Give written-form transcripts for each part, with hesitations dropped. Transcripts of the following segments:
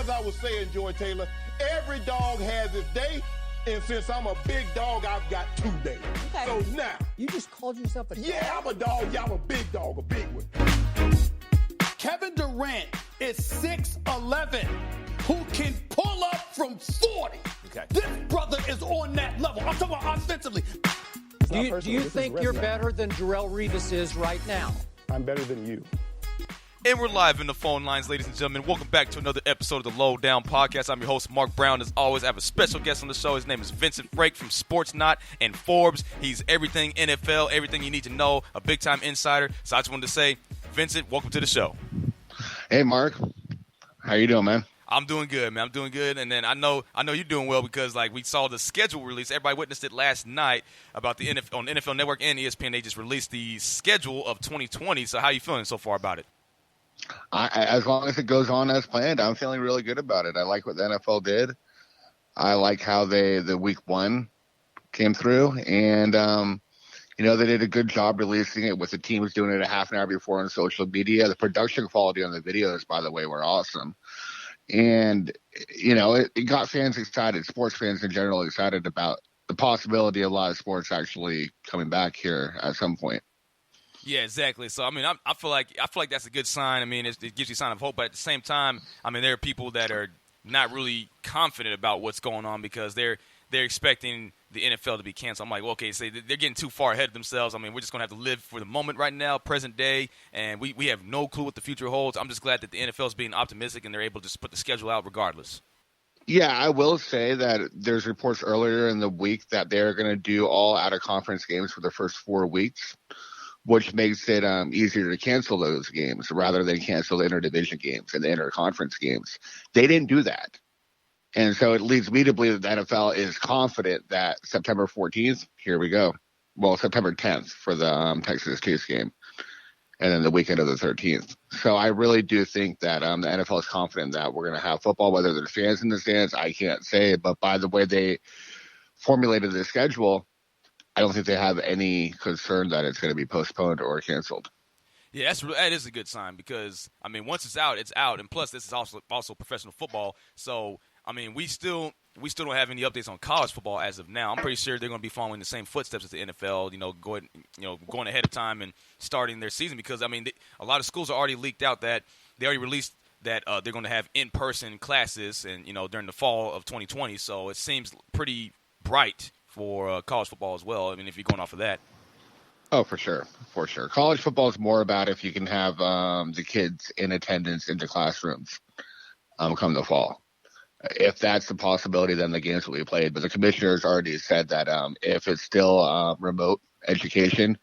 as I was saying, Joy Taylor, every dog has its day. And since I'm a big dog, I've got 2 days. Okay. So now. You just called yourself a dog? Yeah, I'm a dog. Yeah, I'm a big dog, a big one. Kevin Durant is 6'11", who can pull up from 40. Okay. This brother is on that level. I'm talking about offensively. Do you think you're better than Darrelle Revis is right now? I'm better than you. And we're live in the phone lines, ladies and gentlemen. Welcome back to another episode of the Low Down Podcast. I'm your host, Mark Brown. As always, I have a special guest on the show. His name is Vincent Frake from Sportsnot and Forbes. He's everything NFL, everything you need to know, a big-time insider. So I just wanted to say, Vincent, welcome to the show. Hey, Mark. How you doing, man? I'm doing good, man. I'm doing good. And then I know you're doing well because, like, we saw the schedule release. Everybody witnessed it last night about the NFL, on NFL Network and ESPN. They just released the schedule of 2020. So how are you feeling so far about it? As long as it goes on as planned, I'm feeling really good about it. I like what the NFL did. I like how the week one came through, and they did a good job releasing it with the teams doing it a half an hour before on social media. The production quality on the videos, by the way, were awesome, and it got fans excited, sports fans in general excited about the possibility of a lot of sports actually coming back here at some point. Yeah, exactly. So, I mean, I feel like that's a good sign. I mean, it gives you a sign of hope. But at the same time, I mean, there are people that are not really confident about what's going on because they're expecting the NFL to be canceled. I'm like, well, okay, so they're getting too far ahead of themselves. I mean, we're just going to have to live for the moment right now, present day, and we have no clue what the future holds. I'm just glad that the NFL is being optimistic and they're able to just put the schedule out regardless. Yeah, I will say that there's reports earlier in the week that they're going to do all out-of-conference games for the first 4 weeks, which makes it easier to cancel those games rather than cancel the interdivision games and the interconference games. They didn't do that. And so it leads me to believe that the NFL is confident that September 14th, here we go. Well, September 10th for the Texas Chiefs game, and then the weekend of the 13th. So I really do think that the NFL is confident that we're going to have football, whether there's fans in the stands, I can't say. But by the way they formulated the schedule, I don't think they have any concern that it's going to be postponed or canceled. Yeah, that is a good sign because, I mean, once it's out, it's out. And plus, this is also professional football. So, I mean, we still don't have any updates on college football as of now. I'm pretty sure they're going to be following the same footsteps as the NFL, going ahead of time and starting their season because, I mean, a lot of schools are already leaked out that they already released that they're going to have in-person classes and, during the fall of 2020. So it seems pretty bright for college football as well. I mean, if you're going off of that. Oh, for sure. For sure. College football is more about if you can have the kids in attendance in the classrooms come the fall. If that's the possibility, then the games will be played. But the commissioners already said that if it's still remote education,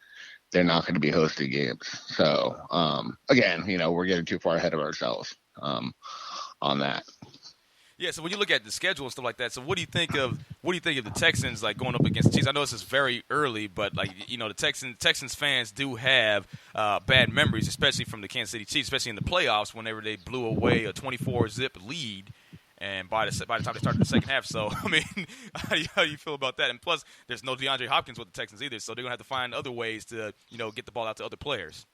they're not going to be hosting games. So, again, we're getting too far ahead of ourselves on that. Yeah, so when you look at the schedule and stuff like that, so what do you think of the Texans like going up against the Chiefs? I know this is very early, but like the Texans fans do have bad memories, especially from the Kansas City Chiefs, especially in the playoffs whenever they blew away a 24-zip lead, and by the time they started the second half. So I mean, how do you feel about that? And plus, there's no DeAndre Hopkins with the Texans either, so they're gonna have to find other ways to get the ball out to other players.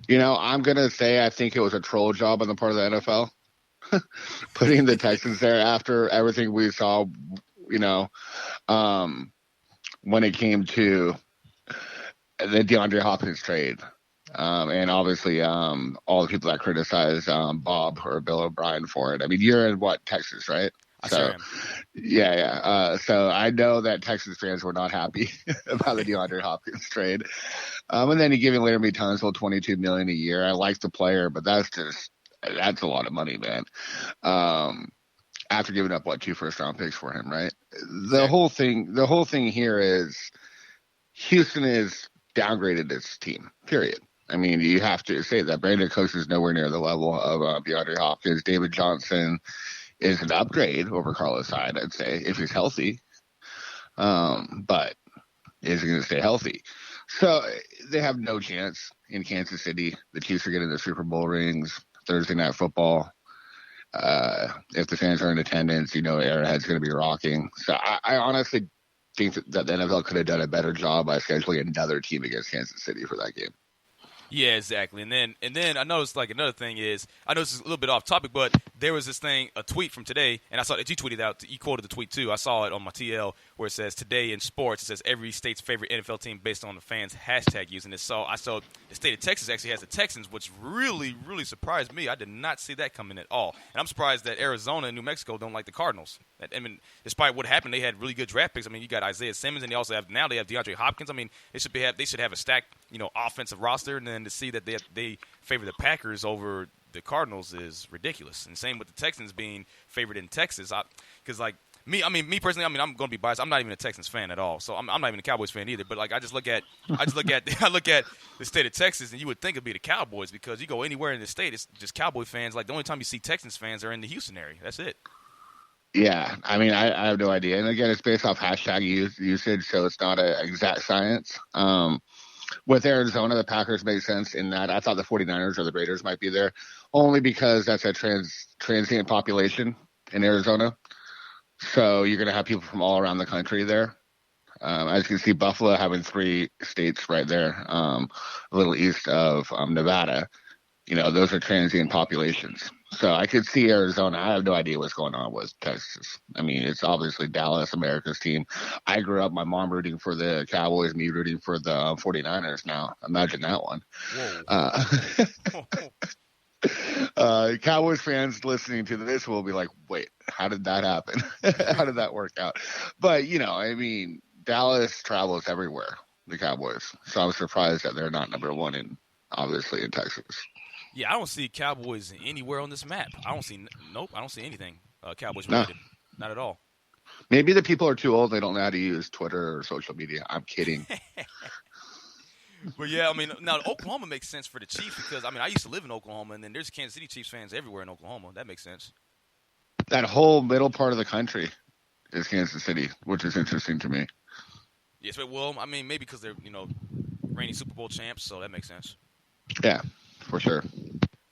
I'm gonna say I think it was a troll job on the part of the NFL. Putting the Texans there after everything we saw, when it came to the DeAndre Hopkins trade. And obviously all the people that criticize Bob or Bill O'Brien for it. I mean, you're in Texas, right? Sure am. Yeah. So I know that Texas fans were not happy about the DeAndre Hopkins trade. And then you give Laramie Tunsil $22 million a year. I like the player, but that's a lot of money, man. After giving up 2 first-round picks for him, right? The whole thing here is Houston is downgraded its team. Period. I mean, you have to say that Brandon Cooks is nowhere near the level of DeAndre Hopkins. David Johnson is an upgrade over Carlos Hyde, I'd say, if he's healthy. But is he going to stay healthy? So they have no chance in Kansas City. The Chiefs are getting the Super Bowl rings. Thursday Night Football. If the fans are in attendance, Arrowhead's going to be rocking. So I honestly think that the NFL could have done a better job by scheduling another team against Kansas City for that game. Yeah, exactly. And then I noticed another thing is, I know this is a little bit off topic, but there was this thing, a tweet from today, and I saw that you tweeted out. You quoted the tweet too. I saw it on my TL where it says today in sports. It says every state's favorite NFL team based on the fans' hashtag using this. So I saw the state of Texas actually has the Texans, which really, really surprised me. I did not see that coming at all, and I'm surprised that Arizona and New Mexico don't like the Cardinals. I mean, despite what happened, they had really good draft picks. I mean, you got Isaiah Simmons, and they have DeAndre Hopkins. I mean, they should have a stacked offensive roster, and then to see that they favor the Packers over the Cardinals is ridiculous. And same with the Texans being favored in Texas, because me personally, I mean, I'm going to be biased. I'm not even a Texans fan at all, so I'm not even a Cowboys fan either. But I look at the state of Texas, and you would think it'd be the Cowboys because you go anywhere in the state, it's just Cowboy fans. Like the only time you see Texans fans are in the Houston area. That's it. Yeah, I mean, I have no idea. And again, it's based off hashtag usage, so it's not an exact science. With Arizona, the Packers make sense in that I thought the 49ers or the Raiders might be there, only because that's a transient population in Arizona. So you're going to have people from all around the country there. As you can see, Buffalo having 3 states right there, a little east of Nevada. Those are transient populations. So I could see Arizona. I have no idea what's going on with Texas. I mean, it's obviously Dallas, America's team. I grew up, my mom rooting for the Cowboys, me rooting for the 49ers now. Imagine that one. Cowboys fans listening to this will be like, wait, how did that happen? How did that work out? But, I mean, Dallas travels everywhere, the Cowboys. So I'm surprised that they're not number one obviously in Texas. Yeah, I don't see Cowboys anywhere on this map. I don't see anything Cowboys related. No. Not at all. Maybe the people are too old. They don't know how to use Twitter or social media. I'm kidding. But yeah, I mean, now Oklahoma makes sense for the Chiefs because, I mean, I used to live in Oklahoma, and then there's Kansas City Chiefs fans everywhere in Oklahoma. That makes sense. That whole middle part of the country is Kansas City, which is interesting to me. Yes, well, I mean, maybe because they're, reigning Super Bowl champs, so that makes sense. Yeah, for sure.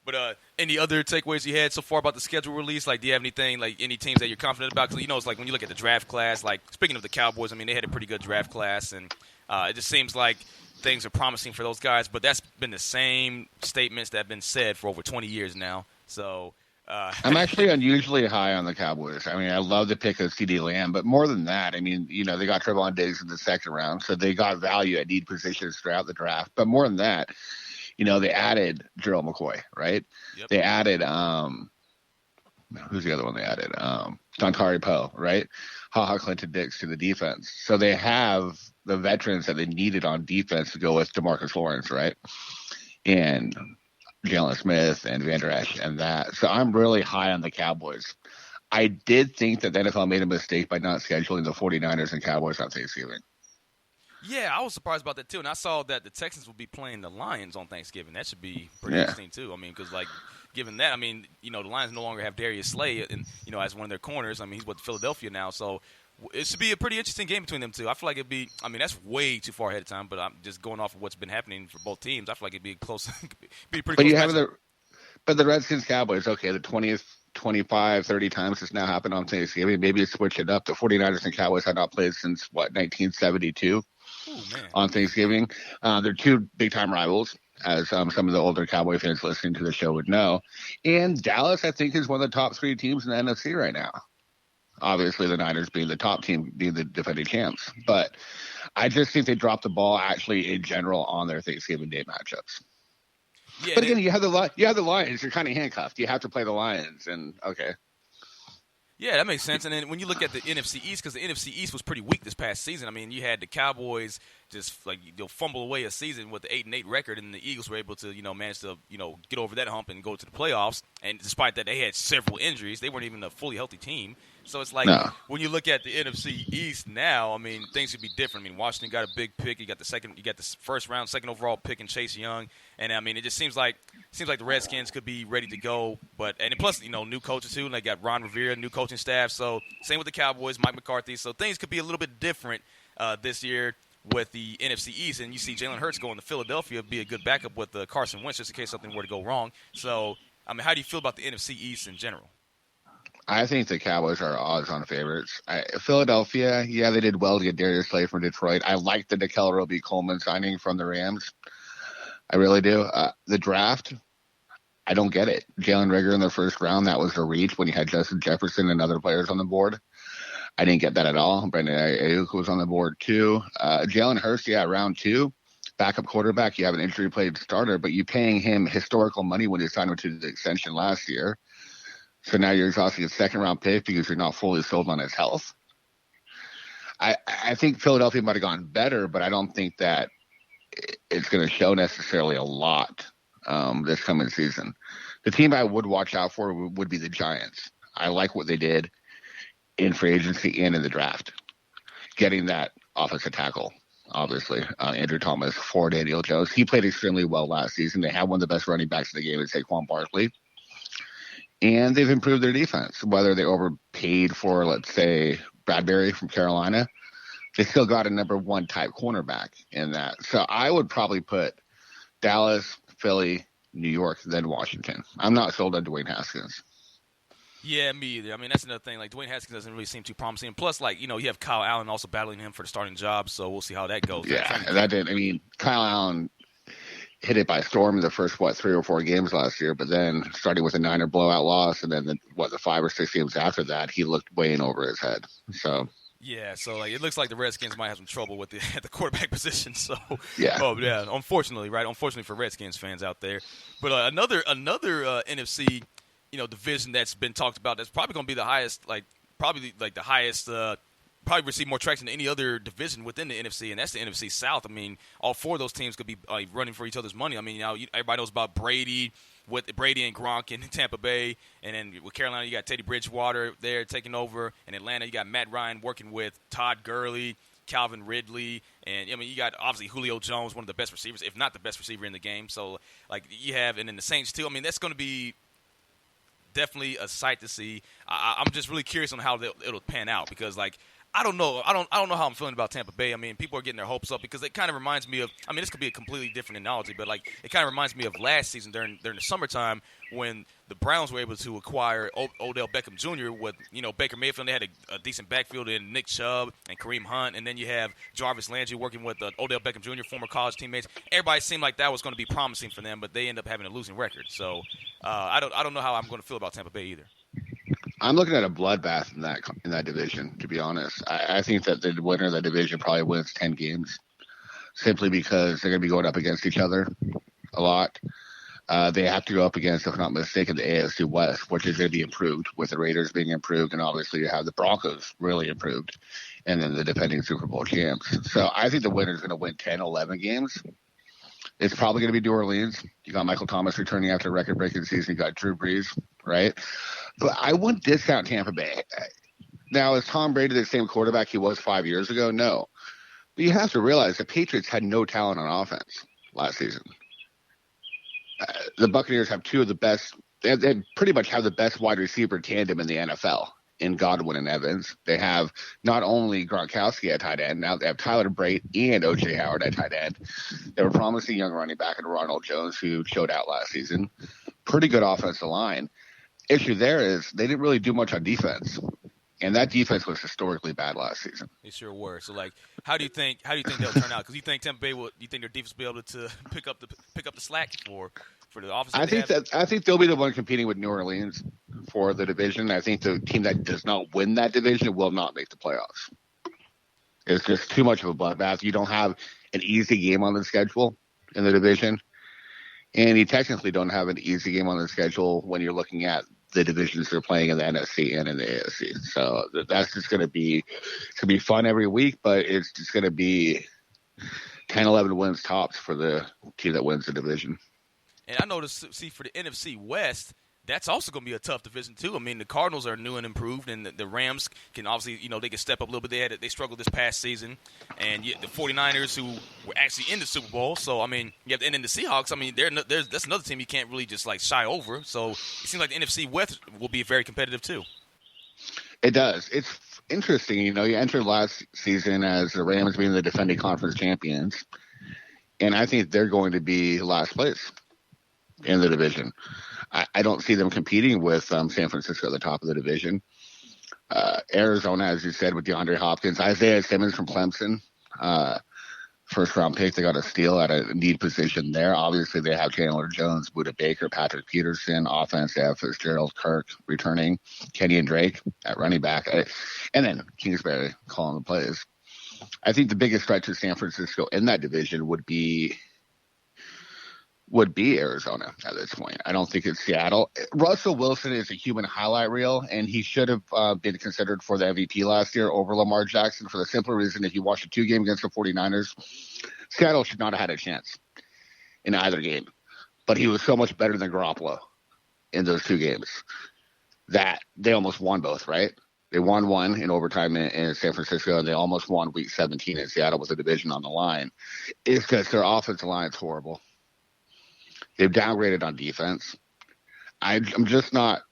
But any other takeaways you had so far about the schedule release? Like, do you have anything, like any teams that you're confident about? Because, it's like when you look at the draft class, like speaking of the Cowboys, I mean, they had a pretty good draft class, and it just seems like things are promising for those guys. But that's been the same statements that have been said for over 20 years now. So I'm actually unusually high on the Cowboys. I mean, I love the pick of CeeDee Lamb, but more than that, I mean, they got Trevon Diggs in the second round, so they got value at need positions throughout the draft. But more than that, they added Gerald McCoy, right? Yep. They added who's the other one they added? Dontari Poe, right? HaHa Clinton-Dix to the defense. So they have the veterans that they needed on defense to go with DeMarcus Lawrence, right? And Jalen Smith and Van Der Esch and that. So I'm really high on the Cowboys. I did think that the NFL made a mistake by not scheduling the 49ers and Cowboys on Thanksgiving. Yeah, I was surprised about that, too. And I saw that the Texans will be playing the Lions on Thanksgiving. That should be pretty interesting, too. I mean, because, given that, I mean, the Lions no longer have Darius Slay, and, as one of their corners. I mean, he's with Philadelphia now. So it should be a pretty interesting game between them two. I feel like it'd be – I mean, that's way too far ahead of time, but I'm just going off of what's been happening for both teams. I feel like it'd be close – be pretty close. But the Redskins-Cowboys, okay, the 20th, 25, 30 times it's now happened on Thanksgiving. Maybe it's switch it up. The 49ers and Cowboys had not played since, 1972 on Thanksgiving. They're two big-time rivals, as some of the older Cowboy fans listening to the show would know. And Dallas, I think, is one of the top 3 teams in the NFC right now. Obviously, the Niners being the top team, being the defending champs. But I just think they dropped the ball, actually, in general, on their Thanksgiving Day matchups. Yeah, but again, you have the Lions. You're kind of handcuffed. You have to play the Lions, and okay. Yeah, that makes sense. And then when you look at the NFC East, because the NFC East was pretty weak this past season. I mean, you had the Cowboys just fumble away a season with the 8-8 record, and the Eagles were able to manage to get over that hump and go to the playoffs. And despite that, they had several injuries. They weren't even a fully healthy team. So it's like when you look at the NFC East now, I mean, things could be different. I mean, Washington got a big pick. You got the first round, second overall pick in Chase Young, and I mean, it just seems like the Redskins could be ready to go. And plus, new coaches too. And they got Ron Rivera, new coaching staff. So same with the Cowboys, Mike McCarthy. So things could be a little bit different this year with the NFC East. And you see Jalen Hurts going to Philadelphia, be a good backup with Carson Wentz just in case something were to go wrong. So I mean, how do you feel about the NFC East in general? I think the Cowboys are odds-on favorites. Philadelphia, they did well to get Darius Slay from Detroit. I like the Nickel Roby-Coleman signing from the Rams. I really do. The draft, I don't get it. Jalen Reagor in the first round, that was a reach when you had Justin Jefferson and other players on the board. I didn't get that at all. Brandon Ayuk was on the board too. Jalen Hurts, round 2. Backup quarterback, you have an injury-plagued starter, but you're paying him historical money when you signed him to the extension last year. So now you're exhausting a second-round pick because you're not fully sold on his health. I think Philadelphia might have gone better, but I don't think that it's going to show necessarily a lot this coming season. The team I would watch out for would be the Giants. I like what they did in free agency and in the draft, getting that offensive tackle. Obviously, Andrew Thomas for Daniel Jones. He played extremely well last season. They had one of the best running backs in the game in Saquon Barkley. And they've improved their defense. Whether they overpaid for, let's say, Bradbury from Carolina, they still got a number 1 type cornerback in that. So I would probably put Dallas, Philly, New York, then Washington. I'm not sold on Dwayne Haskins. Yeah, me either. I mean, that's another thing. Like, Dwayne Haskins doesn't really seem too promising. And plus, like, you have Kyle Allen also battling him for the starting job, so we'll see how that goes. Yeah, Kyle Allen hit it by storm in the first, 3 or 4 games last year, but then starting with a Niner blowout loss, and then the 5 or 6 games after that, he looked way in over his head. So yeah, so like it looks like the Redskins might have some trouble with at the quarterback position. So yeah, unfortunately, right? Unfortunately for Redskins fans out there. But another NFC division that's been talked about that's probably going to be the highest, probably receive more traction than any other division within the NFC, and that's the NFC South. I mean, all 4 of those teams could be running for each other's money. I mean, everybody knows about Brady and Gronk in Tampa Bay, and then with Carolina, you got Teddy Bridgewater there taking over. In Atlanta, you got Matt Ryan working with Todd Gurley, Calvin Ridley, and you got obviously Julio Jones, one of the best receivers, if not the best receiver in the game. So and then the Saints too. I mean, that's going to be definitely a sight to see. I'm just really curious on how it'll pan out because I don't know. I don't know how I'm feeling about Tampa Bay. I mean, people are getting their hopes up because it kind of reminds me of. I mean, this could be a completely different analogy, but it kind of reminds me of last season during the summertime when the Browns were able to acquire Odell Beckham Jr. with Baker Mayfield. They had a decent backfield in Nick Chubb and Kareem Hunt, and then you have Jarvis Landry working with Odell Beckham Jr. former college teammates. Everybody seemed like that was going to be promising for them, but they end up having a losing record. So I don't know how I'm going to feel about Tampa Bay either. I'm looking at a bloodbath in that division, to be honest. I think that the winner of that division probably wins 10 games simply because they're going to be going up against each other a lot. They have to go up against, if I'm not mistaken, the AFC West, which is going to be improved with the Raiders being improved, and obviously you have the Broncos really improved, and then the defending Super Bowl champs. So I think the winner is going to win 10, 11 games. It's probably going to be New Orleans. You got Michael Thomas returning after a record-breaking season. You got Drew Brees, right? But I wouldn't discount Tampa Bay. Now, is Tom Brady the same quarterback he was 5 years ago? No. But you have to realize the Patriots had no talent on offense last season. The Buccaneers have 2 of the best. They pretty much have the best wide receiver tandem in the NFL in Godwin and Evans. They have not only Gronkowski at tight end, now they have Tyler Brate and O.J. Howard at tight end. They were promising young running back in Ronald Jones, who showed out last season. Pretty good offensive line. Issue there is they didn't really do much on defense, and that defense was historically bad last season. They sure were. So, how do you think they'll turn out? Because you think Tampa Bay do you think their defense will be able to pick up the slack for the offense? I think they'll be the one competing with New Orleans for the division. I think the team that does not win that division will not make the playoffs. It's just too much of a bloodbath. You don't have an easy game on the schedule in the division. And you technically don't have an easy game on the schedule when you're looking at the divisions they're playing in the NFC and in the AFC. So that's just going to be fun every week, but it's just going to be 10, 11 wins tops for the team that wins the division. And I noticed, for the NFC West, that's also going to be a tough division too. I mean, the Cardinals are new and improved, and the Rams can obviously, they can step up a little bit. They struggled this past season, and the 49ers who were actually in the Super Bowl. So I mean, you have and then the Seahawks. I mean, that's another team you can't really just shy over. So it seems like the NFC West will be very competitive too. It does. It's interesting. You entered last season as the Rams being the defending conference champions, and I think they're going to be last place in the division. I don't see them competing with San Francisco at the top of the division. Arizona, as you said, with DeAndre Hopkins, Isaiah Simmons from Clemson. first-round pick. They got a steal at a need position there. Obviously, they have Chandler Jones, Budda Baker, Patrick Peterson. Offense, they have Fitzgerald, Kirk returning, Kenny and Drake at running back, and then Kingsbury calling the plays. I think the biggest threat to San Francisco in that division would be Arizona at this point. I don't think it's Seattle. Russell Wilson is a human highlight reel, and he should have been considered for the MVP last year over Lamar Jackson for the simple reason if you watch a 2-game against the 49ers, Seattle should not have had a chance in either game. But he was so much better than Garoppolo in those 2 games that they almost won both, right? They won one in overtime in San Francisco, and they almost won Week 17 in Seattle with the division on the line. It's because their offensive line is horrible. They've downgraded on defense. I'm just not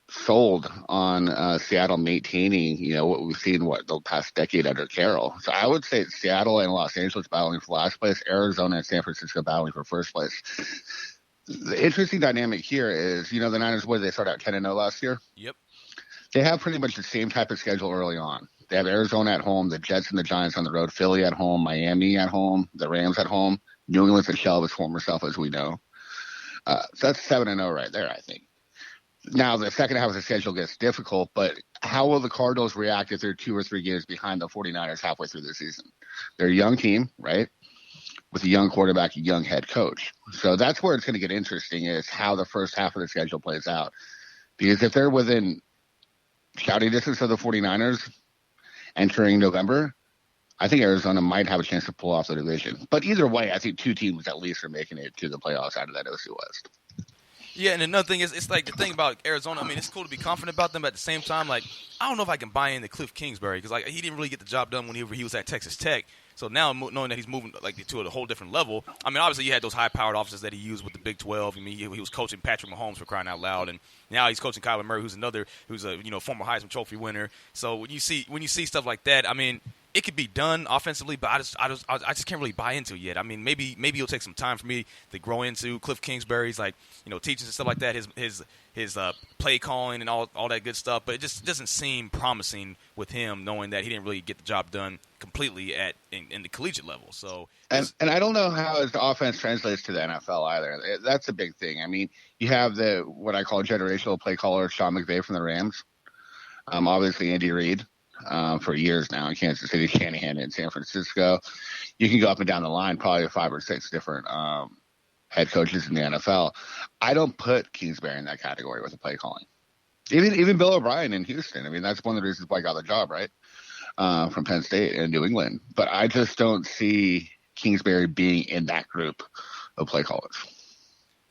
sold on Seattle maintaining, what we've seen the past decade under Carroll. So I would say it's Seattle and Los Angeles battling for last place, Arizona and San Francisco battling for first place. The interesting dynamic here is, the Niners, what did they start out 10-0 last year? Yep. They have pretty much the same type of schedule early on. They have Arizona at home, the Jets and the Giants on the road, Philly at home, Miami at home, the Rams at home, New England's a shell of its former self, as we know. So that's 7-0 right there, I think. Now, the second half of the schedule gets difficult, but how will the Cardinals react if they're 2 or 3 games behind the 49ers halfway through the season? They're a young team, right, with a young quarterback, a young head coach. So that's where it's going to get interesting is how the first half of the schedule plays out. Because if they're within shouting distance of the 49ers entering November, I think Arizona might have a chance to pull off the division. But either way, I think 2 teams at least are making it to the playoffs out of that OC West. Yeah, and another thing is, it's like the thing about Arizona, it's cool to be confident about them, but at the same time, I don't know if I can buy into Cliff Kingsbury because, he didn't really get the job done when he was at Texas Tech. So now knowing that he's moving to a whole different level, obviously you had those high-powered offenses that he used with the Big 12. He was coaching Patrick Mahomes for crying out loud, and now he's coaching Kyler Murray, who's a former Heisman Trophy winner. So when you see stuff like that, it could be done offensively, but I just can't really buy into it yet. Maybe it'll take some time for me to grow into Cliff Kingsbury's teachings and stuff like that. His play calling and all that good stuff, but it just doesn't seem promising with him, knowing that he didn't really get the job done completely in the collegiate level. So, and I don't know how his offense translates to the NFL either. That's a big thing. You have what I call generational play caller Sean McVay from the Rams. Obviously Andy Reid. For years now in Kansas City, Shanahan in San Francisco. You can go up and down the line, probably 5 or 6 different head coaches in the NFL. I don't put Kingsbury in that category with the play calling. Even Bill O'Brien in Houston. That's one of the reasons why I got the job, right? From Penn State and New England. But I just don't see Kingsbury being in that group of play callers.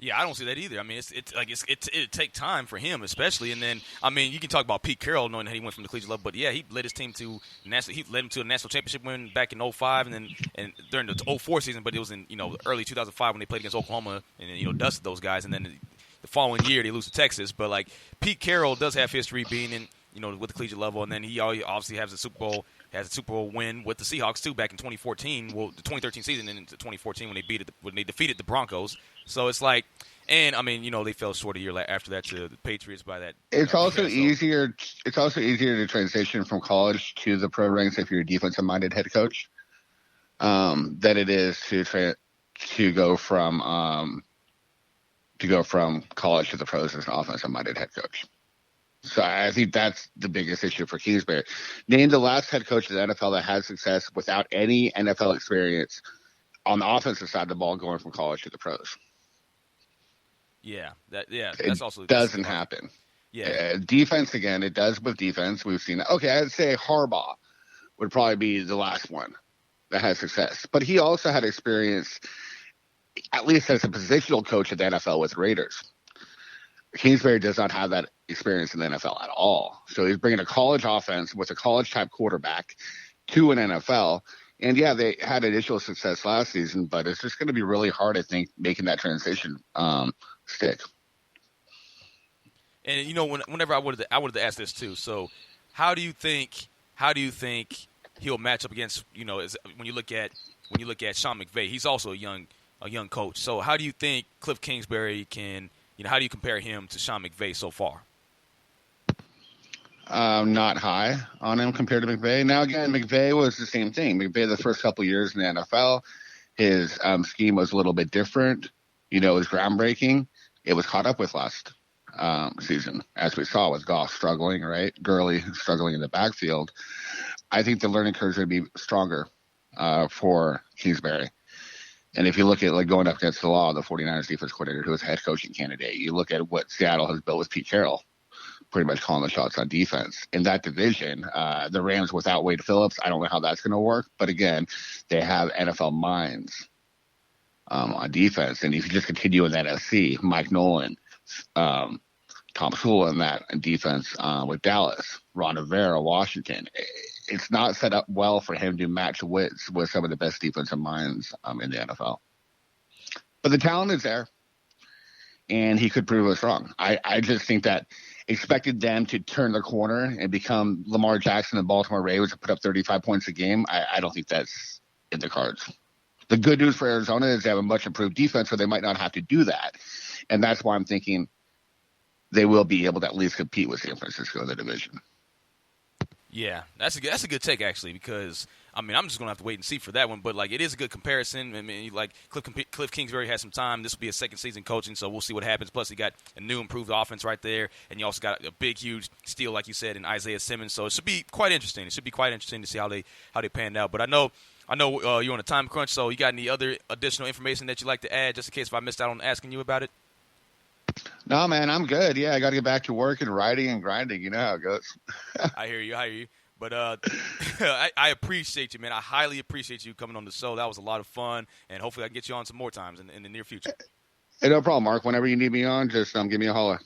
Yeah, I don't see that either. It take time for him, especially, and then you can talk about Pete Carroll, knowing that he went from the collegiate level, but yeah, he led his team to national. He led him to a national championship win back in 2005, and during the 2004 season, but it was in early 2005 when they played against Oklahoma and dusted those guys, and then the following year they lose to Texas. But Pete Carroll does have history being in with the collegiate level, and then he obviously has a Super Bowl win with the Seahawks too back in 2014. Well, the 2013 season and into 2014 when they defeated the Broncos. So it's they fell short a year after that to the Patriots by that. It's also easier. It's also easier to transition from college to the pro ranks if you're a defensive-minded head coach than it is to go from college to the pros as an offensive-minded head coach. So I think that's the biggest issue for Kingsbury. Named the last head coach of the NFL that had success without any NFL experience on the offensive side of the ball going from college to the pros. Yeah, that's also doesn't happen. Yeah, defense again. It does with defense. We've seen that. Okay, I'd say Harbaugh would probably be the last one that had success, but he also had experience, at least as a positional coach at the NFL with Raiders. Kingsbury does not have that experience in the NFL at all. So he's bringing a college offense with a college-type quarterback to an NFL. And, yeah, they had initial success last season, but it's just going to be really hard, I think, making that transition stick. And, whenever I would have asked this too. So how do you think he'll match up against, when you look at Sean McVay, he's also a young coach. So how do you think Cliff Kingsbury can – how do you compare him to Sean McVay so far? Not high on him compared to McVay. Now, again, McVay was the same thing. McVay, the first couple of years in the NFL, his scheme was a little bit different, it was groundbreaking. It was caught up with last season, as we saw with Goff struggling, right? Gurley struggling in the backfield. I think the learning curve is going to be stronger for Kingsbury. And if you look at going up against the law, the 49ers defense coordinator, who is a head coaching candidate, you look at what Seattle has built with Pete Carroll, pretty much calling the shots on defense. In that division, the Rams without Wade Phillips, I don't know how that's going to work. But again, they have NFL minds on defense. And if you just continue in that NFC, Mike Nolan, Tom Shula in that defense with Dallas, Ron Rivera, Washington, it's not set up well for him to match wits with some of the best defensive minds in the NFL. But the talent is there, and he could prove us wrong. I just think that expected them to turn the corner and become Lamar Jackson and Baltimore Ravens and put up 35 points a game, I don't think that's in the cards. The good news for Arizona is they have a much improved defense, so they might not have to do that. And that's why I'm thinking they will be able to at least compete with San Francisco in the division. Yeah, that's a good take, actually, because, I'm just going to have to wait and see for that one. But, it is a good comparison. Cliff Kingsbury has some time. This will be his second season coaching, so we'll see what happens. Plus, he got a new improved offense right there, and you also got a big, huge steal, like you said, in Isaiah Simmons. So it should be quite interesting. It should be quite interesting to see how they panned out. But I know you're on a time crunch, so you got any other additional information that you'd like to add, just in case if I missed out on asking you about it? No, man, I'm good. Yeah, I got to get back to work and writing and grinding. You know how it goes. I hear you. But I appreciate you, man. I highly appreciate you coming on the show. That was a lot of fun, and hopefully I can get you on some more times in the near future. Hey, no problem, Mark. Whenever you need me on, just give me a holler.